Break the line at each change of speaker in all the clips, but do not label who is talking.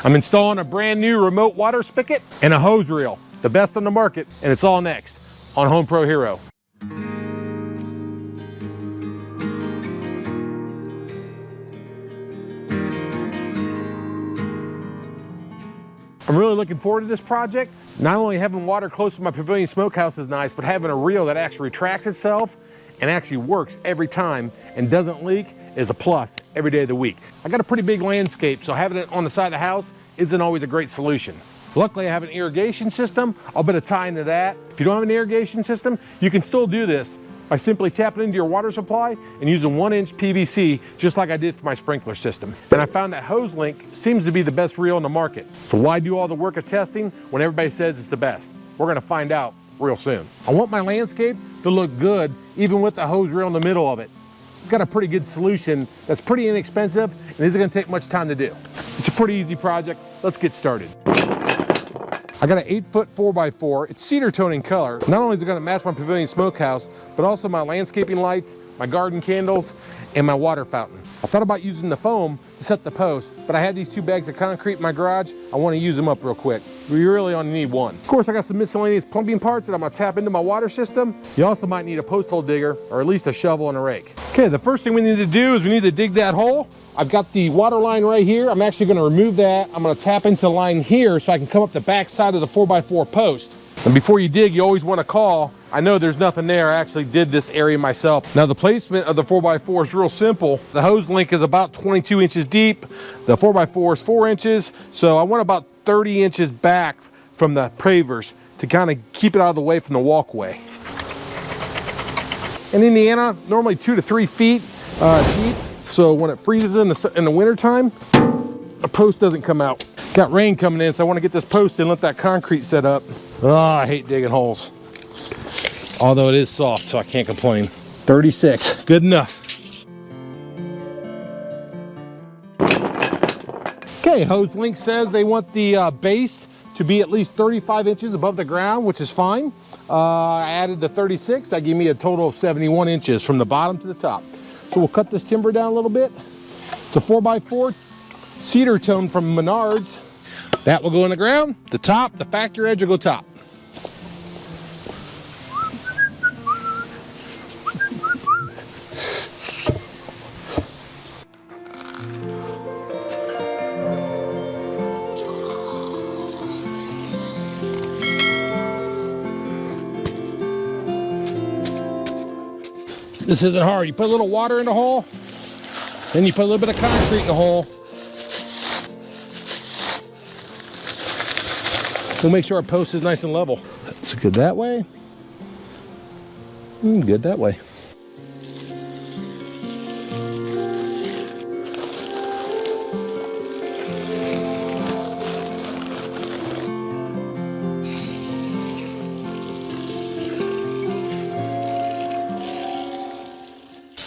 I'm installing a brand new remote water spigot and a hose reel, the best on the market, and it's all next on HomeProHero. I'm really looking forward to this project. Not only having water close to my pavilion smokehouse is nice, but having a reel that actually retracts itself and actually works every time and doesn't leak is a plus every day of the week. I got a pretty big landscape, so having it on the side of the house isn't always a great solution. Luckily, I have an irrigation system. I'll bet a tie into that. If you don't have an irrigation system, you can still do this by simply tapping into your water supply and using 1-inch PVC, just like I did for my sprinkler system. And I found that Hoselink seems to be the best reel in the market. So why do all the work of testing when everybody says it's the best? We're gonna find out real soon. I want my landscape to look good, even with the hose reel in the middle of it. I've got a pretty good solution that's pretty inexpensive and isn't gonna take much time to do. It's a pretty easy project. Let's get started. I got an 8-foot 4x4. It's cedar tone in color. Not only is it gonna match my pavilion smokehouse, but also my landscaping lights, my garden candles, and my water fountain. I thought about using the foam to set the post, but I had these 2 bags of concrete in my garage. I wanna use them up real quick. We really only need 1. Of course, I got some miscellaneous plumbing parts that I'm gonna tap into my water system. You also might need a post hole digger, or at least a shovel and a rake. Okay, the first thing we need to do is we need to dig that hole. I've got the water line right here. I'm actually gonna remove that. I'm gonna tap into the line here so I can come up the back side of the 4x4 post. And before you dig, you always wanna call. I know there's nothing there. I actually did this area myself. Now the placement of the 4x4 is real simple. The Hoselink is about 22 inches deep. The 4x4 is 4 inches. So I want about 30 inches back from the pavers to kind of keep it out of the way from the walkway. In Indiana, normally 2 to 3 feet deep. So when it freezes in the winter time, the post doesn't come out. Got rain coming in, so I want to get this post and let that concrete set up. Oh, I hate digging holes. Although it is soft, so I can't complain. 36, good enough. Okay, Hoselink says they want the base to be at least 35 inches above the ground, which is fine. I added the 36, that gave me a total of 71 inches from the bottom to the top. So we'll cut this timber down a little bit. It's a 4x4 cedar tone from Menards. That will go in the ground. The top, the factory edge will go top. This isn't hard. You put a little water in the hole, then you put a little bit of concrete in the hole. We'll make sure our post is nice and level. That's good that way. Good that way.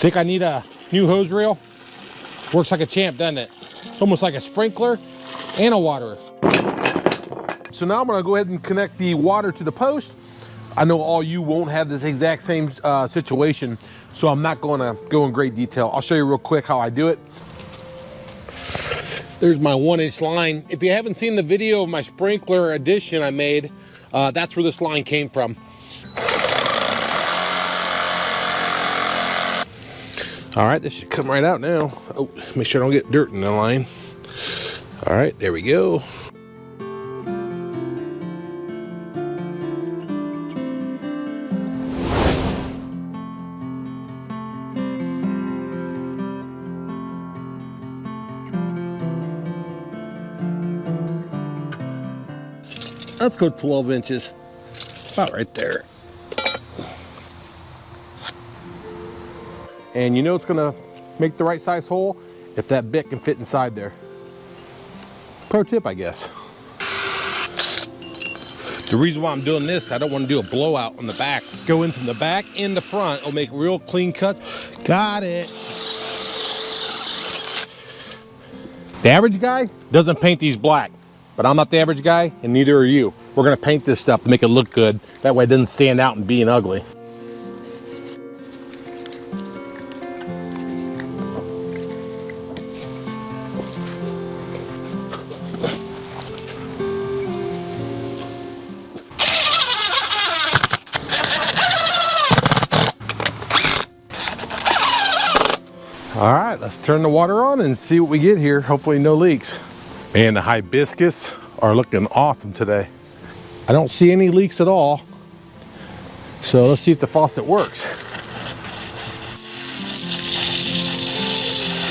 Think I need a new hose reel? Works like a champ, doesn't it? Almost like a sprinkler and a waterer. So now I'm gonna go ahead and connect the water to the post. I know all you won't have this exact same situation, so I'm not gonna go in great detail. I'll show you real quick how I do it. There's my 1-inch line. If you haven't seen the video of my sprinkler addition I made, that's where this line came from. All right, this should come right out now. Oh, make sure I don't get dirt in the line. All right, there we go. Let's go 12 inches, about right there. And you know it's gonna make the right size hole if that bit can fit inside there. Pro tip, I guess. The reason why I'm doing this, I don't want to do a blowout on the back. Go in from the back and the front. It'll make real clean cuts. Got it. The average guy doesn't paint these black, but I'm not the average guy and neither are you. We're gonna paint this stuff to make it look good. That way it doesn't stand out and being ugly. let's turn the water on and see what we get here. Hopefully no leaks. Man, the hibiscus are looking awesome today. I don't see any leaks at all. So let's see if the faucet works.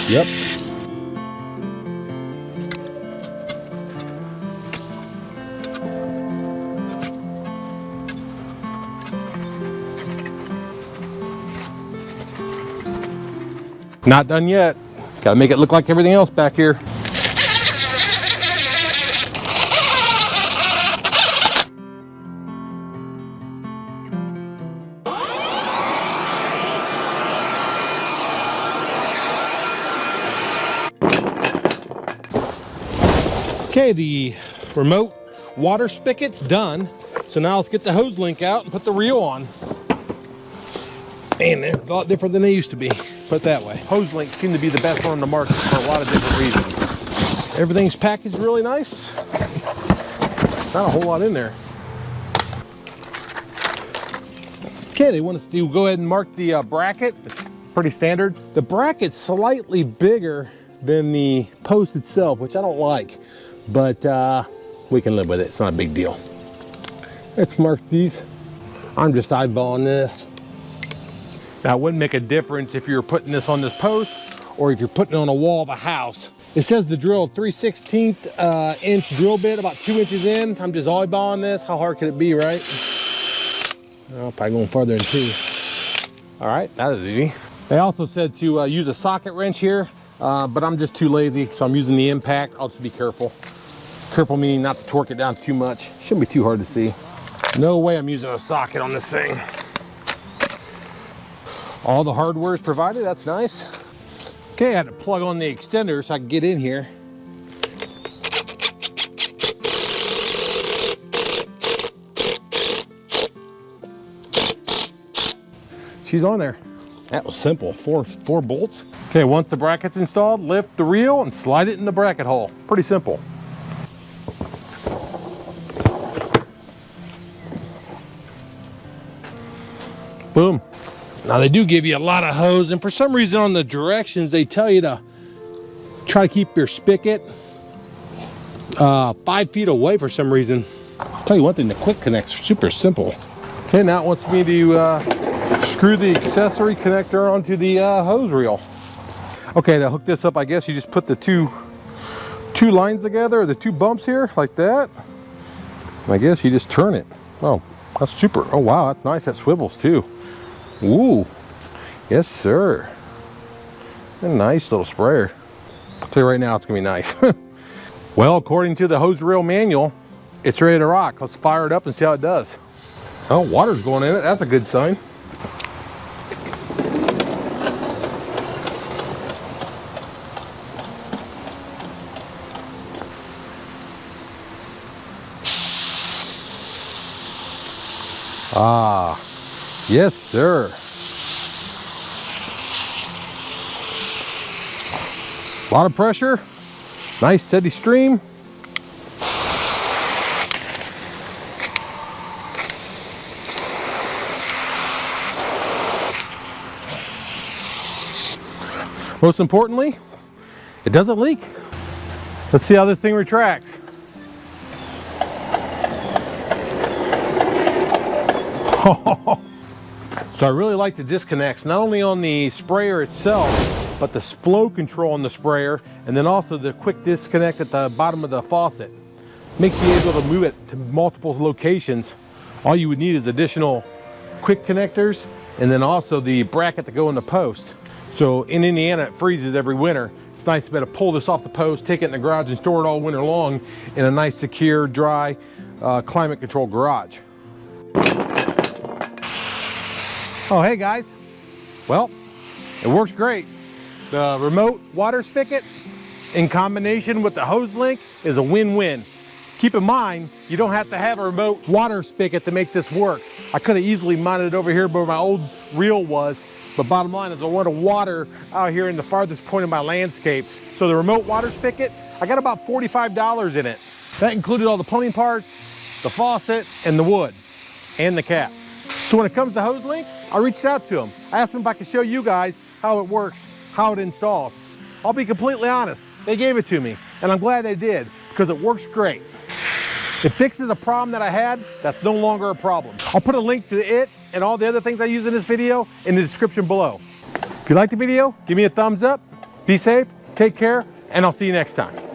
Yep. Not done yet. Gotta make it look like everything else back here. Okay, the remote water spigot's done. So now let's get the Hoselink out and put the reel on. Man, they're a lot different than they used to be, put it that way. Hoselink seem to be the best one on the market for a lot of different reasons. Everything's packaged really nice. Not a whole lot in there. Okay, they want us to go ahead and mark the bracket. It's pretty standard. The bracket's slightly bigger than the post itself, which I don't like, but we can live with it. It's not a big deal. Let's mark these. I'm just eyeballing this. Now, it wouldn't make a difference if you're putting this on this post or if you're putting it on a wall of a house. It says the drill 3/16 inch drill bit, about 2 inches in. I'm just eyeballing this. How hard could it be, right? Oh, probably going farther than 2. All right, that is easy. They also said to use a socket wrench here, but I'm just too lazy, so I'm using the impact. I'll just be careful. Careful meaning not to torque it down too much. Shouldn't be too hard to see. No way I'm using a socket on this thing. All the hardware is provided, that's nice. Okay, I had to plug on the extender so I can get in here. She's on there. That was simple, four bolts. Okay, once the bracket's installed, lift the reel and slide it in the bracket hole. Pretty simple. Boom. Now they do give you a lot of hose, and for some reason on the directions they tell you to try to keep your spigot 5 feet away for some reason. I'll tell you one thing, the quick connect's super simple. Okay, now it wants me to screw the accessory connector onto the hose reel. Okay, to hook this up, I guess you just put the two lines together, or the 2 bumps here, like that. I guess you just turn it. Oh, that's super. Oh wow, that's nice. That swivels too. Ooh, yes sir. A nice little sprayer. I'll tell you right now, it's gonna be nice. Well, according to the hose reel manual, it's ready to rock. Let's fire it up and see how it does. Oh, water's going in it. That's a good sign. Ah, yes sir. A lot of pressure, nice steady stream. Most importantly, it doesn't leak. Let's see how this thing retracts. So I really like the disconnects, not only on the sprayer itself, but the flow control on the sprayer, and then also the quick disconnect at the bottom of the faucet. Makes you able to move it to multiple locations. All you would need is additional quick connectors, and then also the bracket to go in the post. So in Indiana, it freezes every winter. It's nice to be able to pull this off the post, take it in the garage, and store it all winter long in a nice, secure, dry, climate-controlled garage. Oh, hey guys. Well, it works great. The remote water spigot in combination with the Hoselink is a win-win. Keep in mind, you don't have to have a remote water spigot to make this work. I could have easily mounted it over here where my old reel was, but bottom line is I want to water out here in the farthest point of my landscape. So the remote water spigot, I got about $45 in it. That included all the plumbing parts, the faucet, and the wood, and the cap. So when it comes to Hoselink, I reached out to them. I asked them if I could show you guys how it works how it installs. I'll be completely honest, they gave it to me, and I'm glad they did, because it works great. It fixes a problem that I had that's no longer a problem. I'll put a link to it and all the other things I use in this video in the description below. If you liked the video, give me a thumbs up, be safe, take care, and I'll see you next time.